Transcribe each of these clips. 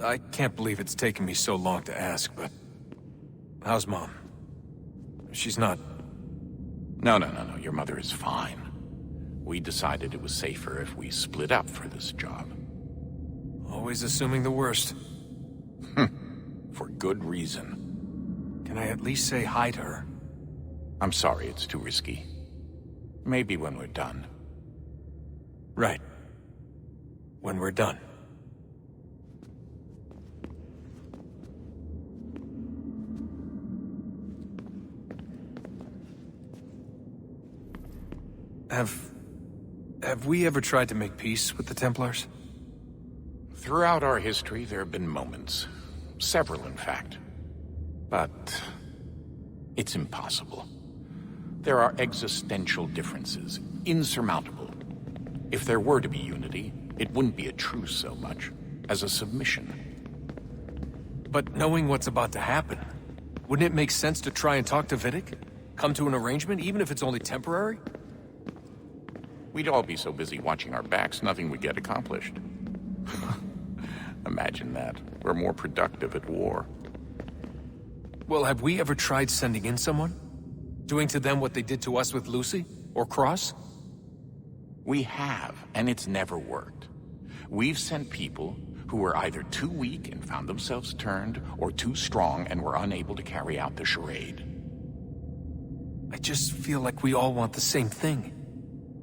I can't believe it's taken me so long to ask, but... how's Mom? She's not... No. Your mother is fine. We decided it was safer if we split up for this job. Always assuming the worst. For good reason. Can I at least say hi to her? I'm sorry, it's too risky. Maybe when we're done. Right. When we're done. Have we ever tried to make peace with the Templars? Throughout our history, there have been moments. Several, in fact. But... it's impossible. There are existential differences, insurmountable. If there were to be unity, it wouldn't be a truce so much as a submission. But knowing what's about to happen, wouldn't it make sense to try and talk to Vidic? Come to an arrangement, even if it's only temporary? We'd all be so busy watching our backs, nothing would get accomplished. Imagine that. We're more productive at war. Well, have we ever tried sending in someone? Doing to them what they did to us with Lucy? Or Cross? We have, and it's never worked. We've sent people who were either too weak and found themselves turned, or too strong and were unable to carry out the charade. I just feel like we all want the same thing.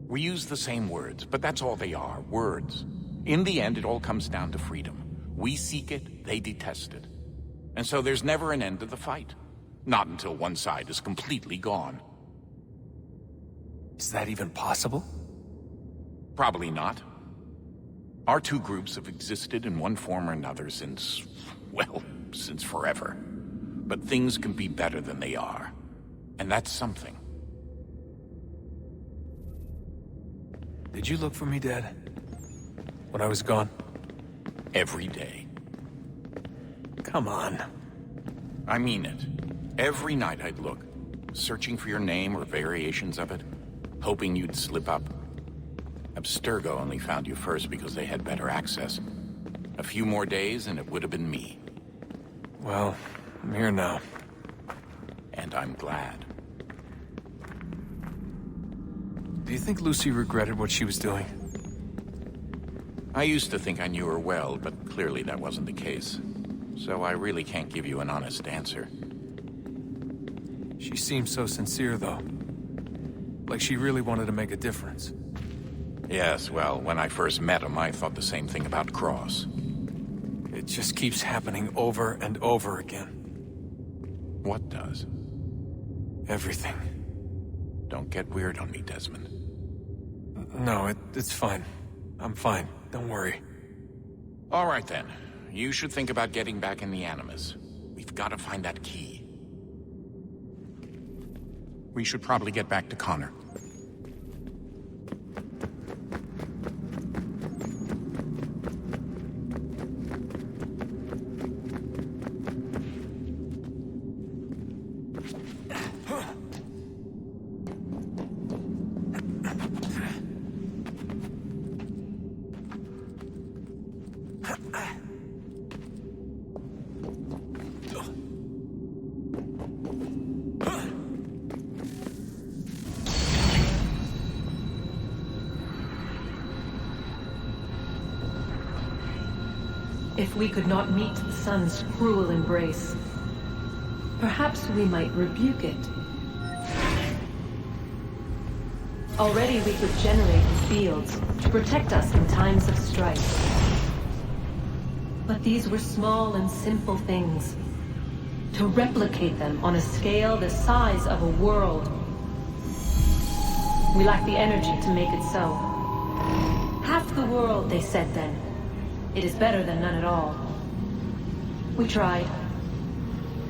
We use the same words, but that's all they are, words. In the end, it all comes down to freedom. We seek it, they detest it. And so there's never an end to the fight. Not until one side is completely gone. Is that even possible? Probably not. Our two groups have existed in one form or another since, well, since forever. But things can be better than they are. And that's something. Did you look for me, Dad? When I was gone? Every day. Come on. I mean it. Every night I'd look, searching for your name or variations of it, hoping you'd slip up. Abstergo only found you first because they had better access. A few more days and it would have been me. Well, I'm here now. And I'm glad. Do you think Lucy regretted what she was doing? I used to think I knew her well, but clearly that wasn't the case. So I really can't give you an honest answer. She seemed so sincere, though. Like she really wanted to make a difference. Yes, well, when I first met him, I thought the same thing about Cross. It just keeps happening over and over again. What does? Everything. Don't get weird on me, Desmond. No, it's fine. I'm fine. Don't worry. All right, then. You should think about getting back in the Animus. We've got to find that key. We should probably get back to Connor. If we could not meet the sun's cruel embrace, perhaps we might rebuke it. Already we could generate the fields to protect us in times of strife. But these were small and simple things. To replicate them on a scale the size of a world. We lack the energy to make it so. Half the world, they said then. It is better than none at all. We tried.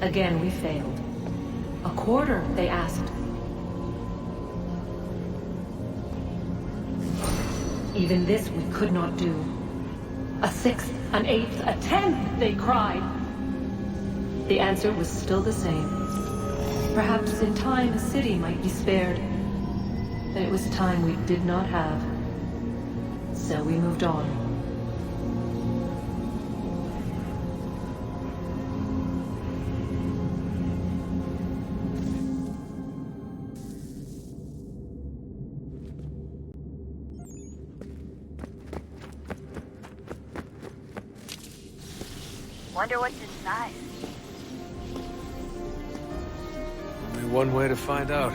Again, we failed. A quarter, they asked. Even this we could not do. A sixth, an eighth, a tenth, they cried. The answer was still the same. Perhaps in time a city might be spared. But it was time we did not have. So we moved on. Wonder what's inside. Only one way to find out.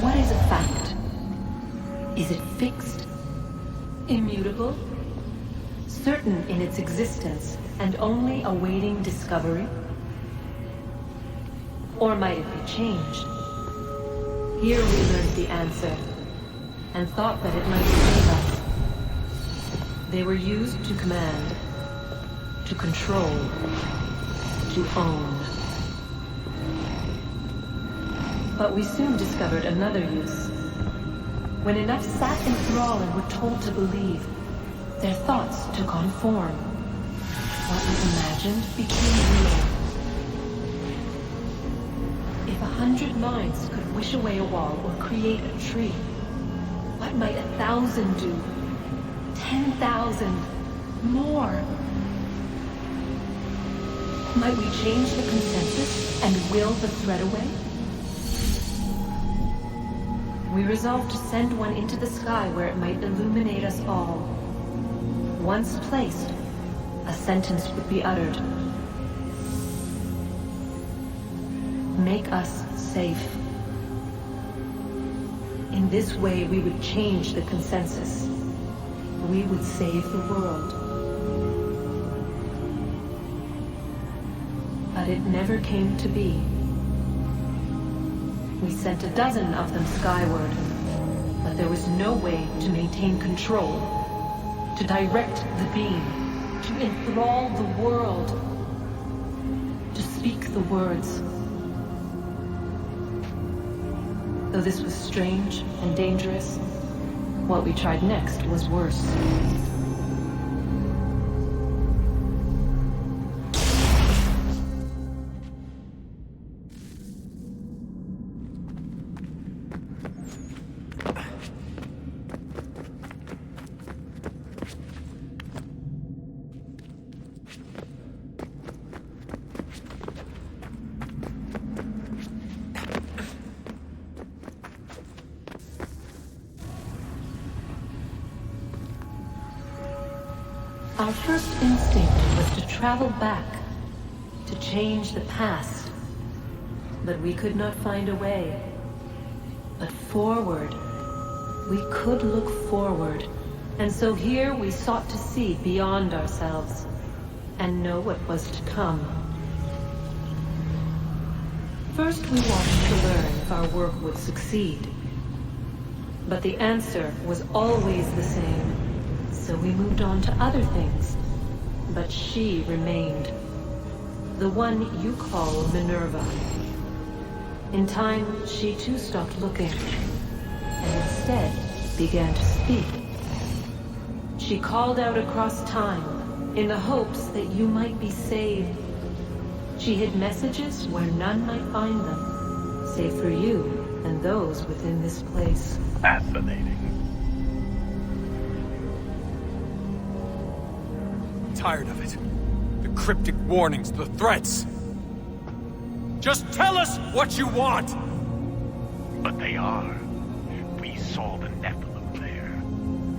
What is a fact? Is it fixed? Immutable? Certain in its existence and only awaiting discovery? Or might it be changed? Here we learned the answer, and thought that it might save us. They were used to command, to control, to own. But we soon discovered another use. When enough sat in thrall and were told to believe, their thoughts took on form. What was imagined became real. If 100 minds could wish away a wall or create a tree, what might 1,000 do? 10,000? More? Might we change the consensus and will the threat away? We resolved to send one into the sky where it might illuminate us all. Once placed, a sentence would be uttered. Make us safe. In this way, we would change the consensus. We would save the world. But it never came to be. We sent a dozen of them skyward, but there was no way to maintain control, to direct the beam, to enthrall the world, to speak the words. Though this was strange and dangerous, what we tried next was worse. Our first instinct was to travel back, to change the past. But we could not find a way. But forward, we could look forward. And so here we sought to see beyond ourselves, and know what was to come. First we wanted to learn if our work would succeed. But the answer was always the same. So we moved on to other things, but she remained. The one you call Minerva. In time, she too stopped looking, and instead began to speak. She called out across time, in the hopes that you might be saved. She hid messages where none might find them, save for you and those within this place. Fascinating. Tired of it. The cryptic warnings, the threats. Just tell us what you want! But they are. We saw the Nephilim there.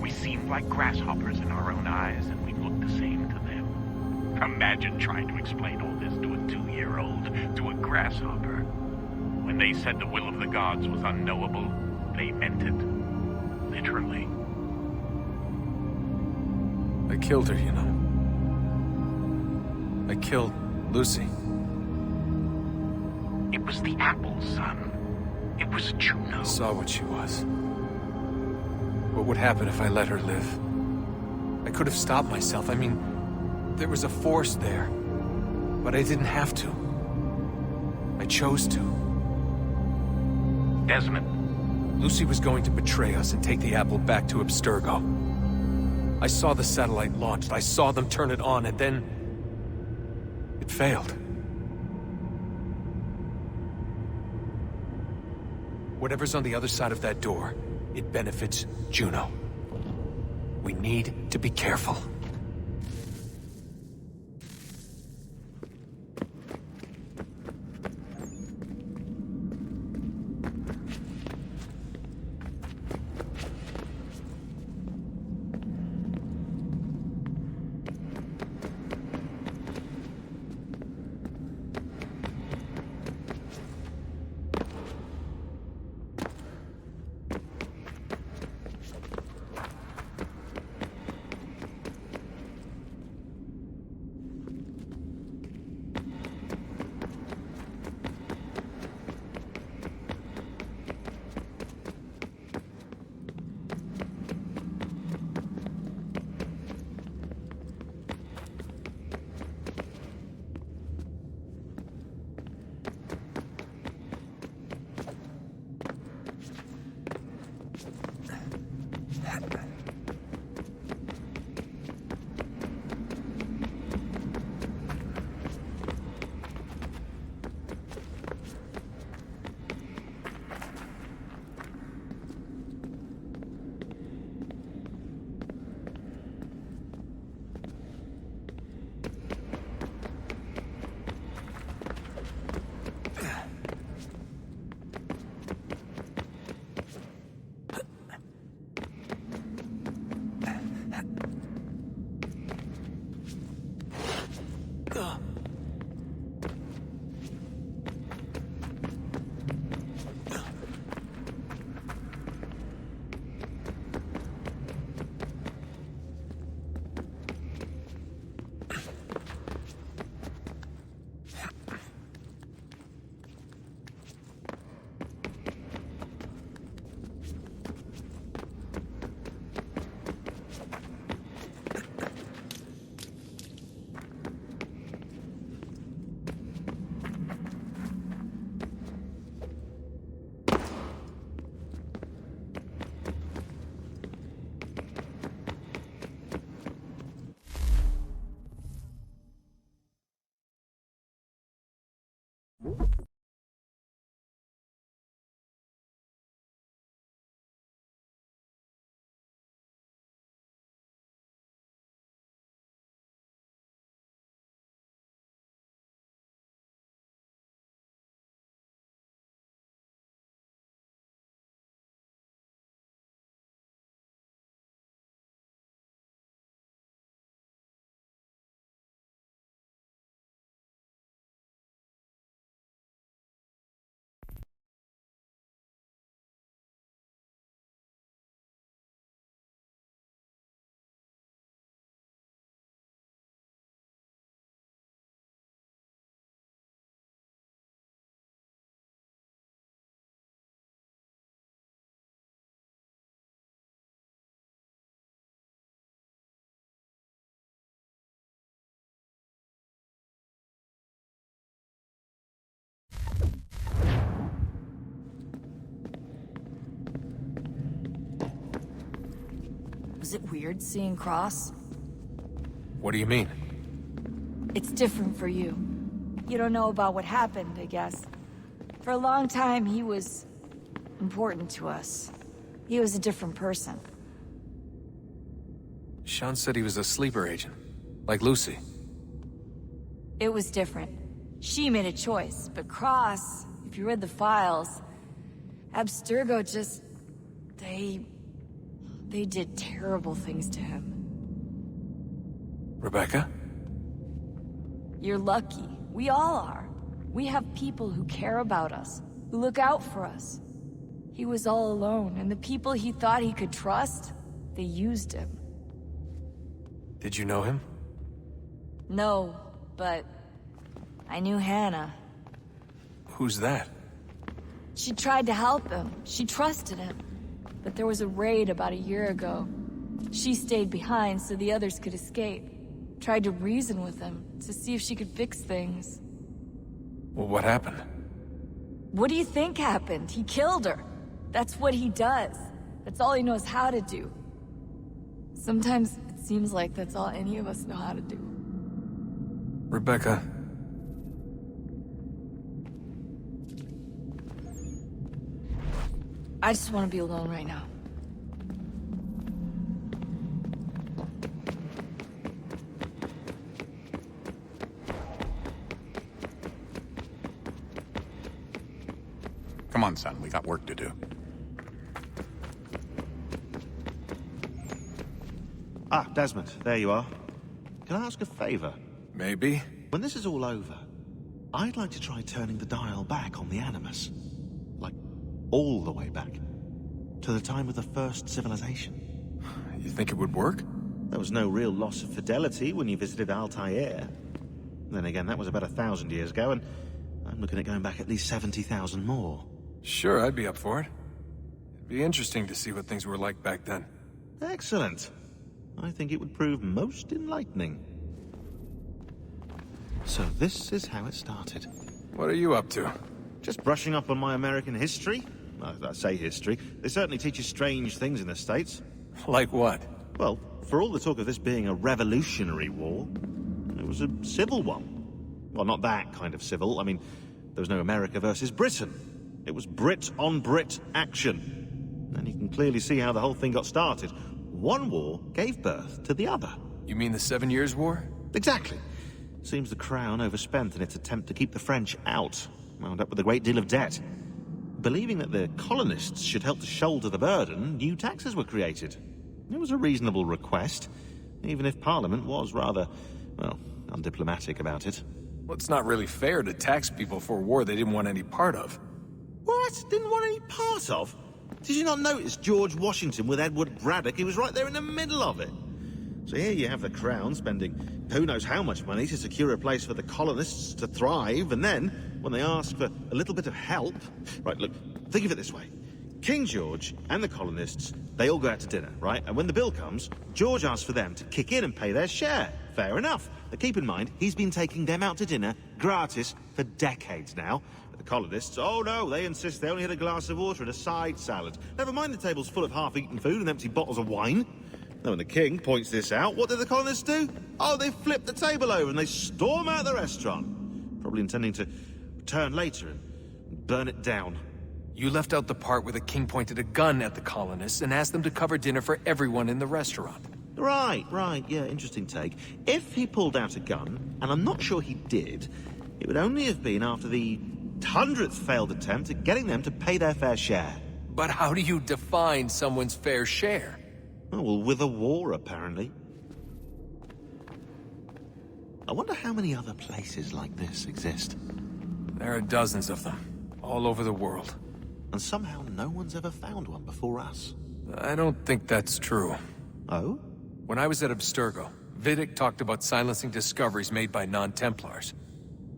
We seemed like grasshoppers in our own eyes, and we looked the same to them. Imagine trying to explain all this to a 2-year-old, to a grasshopper. When they said the will of the gods was unknowable, they meant it. Literally. I killed her, you know. I killed Lucy. It was the apple, son. It was Juno. I saw what she was. What would happen if I let her live? I could have stopped myself. I mean, there was a force there. But I didn't have to. I chose to. Desmond. Lucy was going to betray us and take the apple back to Abstergo. I saw the satellite launched. I saw them turn it on, and then... it failed. Whatever's on the other side of that door, it benefits Juno. We need to be careful. Was it weird seeing Cross? What do you mean? It's different for you. You don't know about what happened, I guess. For a long time, he was important to us. He was a different person. Sean said he was a sleeper agent, like Lucy. It was different. She made a choice, but Cross, if you read the files, Abstergo just... They did terrible things to him. Rebecca? You're lucky. We all are. We have people who care about us, who look out for us. He was all alone, and the people he thought he could trust, they used him. Did you know him? No, but I knew Hannah. Who's that? She tried to help him. She trusted him. But there was a raid about a year ago. She stayed behind so the others could escape. Tried to reason with him to see if she could fix things. Well, what happened? What do you think happened? He killed her. That's what he does. That's all he knows how to do. Sometimes it seems like that's all any of us know how to do. Rebecca. I just want to be alone right now. Come on, son, we got work to do. Ah, Desmond, there you are. Can I ask a favor? Maybe? When this is all over, I'd like to try turning the dial back on the Animus. Like, all the way back. To the time of the first civilization. You think it would work? There was no real loss of fidelity when you visited Altair. Then again, that was about 1,000 years ago, and I'm looking at going back at least 70,000 more. Sure, I'd be up for it. It'd be interesting to see what things were like back then. Excellent. I think it would prove most enlightening. So this is how it started. What are you up to? Just brushing up on my American history. Well, I say history. They certainly teach you strange things in the States. Like what? Well, for all the talk of this being a revolutionary war, it was a civil one. Well, not that kind of civil. I mean, there was no America versus Britain. It was Brit on Brit action. And you can clearly see how the whole thing got started. One war gave birth to the other. You mean the 7 Years' War? Exactly. Seems the Crown overspent in its attempt to keep the French out, wound up with a great deal of debt. Believing that the colonists should help to shoulder the burden, new taxes were created. It was a reasonable request, even if Parliament was rather, well, undiplomatic about it. Well, it's not really fair to tax people for a war they didn't want any part of. What? Didn't want any part of? Did you not notice George Washington with Edward Braddock? He was right there in the middle of it. So here you have the Crown spending who knows how much money to secure a place for the colonists to thrive, and then, when they ask for a little bit of help... Right, look, think of it this way. King George and the colonists, they all go out to dinner, right? And when the bill comes, George asks for them to kick in and pay their share. Fair enough. But keep in mind, he's been taking them out to dinner, gratis, for decades now. But the colonists, oh no, they insist they only had a glass of water and a side salad. Never mind the table's full of half-eaten food and empty bottles of wine. Now, when the king points this out, what do the colonists do? Oh, they flip the table over and they storm out the restaurant. Probably intending to return later and burn it down. You left out the part where the king pointed a gun at the colonists and asked them to cover dinner for everyone in the restaurant. Right, yeah, interesting take. If he pulled out a gun, and I'm not sure he did, it would only have been after the 100th failed attempt at getting them to pay their fair share. But how do you define someone's fair share? Oh, well, with a war, apparently. I wonder how many other places like this exist. There are dozens of them, all over the world. And somehow no one's ever found one before us. I don't think that's true. Oh? When I was at Abstergo, Vidic talked about silencing discoveries made by non-Templars.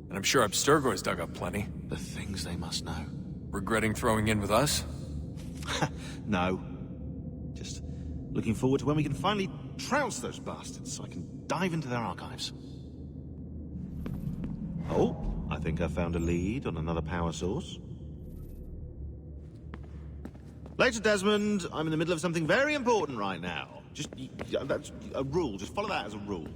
And I'm sure Abstergo has dug up plenty. The things they must know. Regretting throwing in with us? No. Just looking forward to when we can finally trounce those bastards so I can dive into their archives. Oh, I think I found a lead on another power source. Later, Desmond. I'm in the middle of something very important right now. That's a rule. Just follow that as a rule.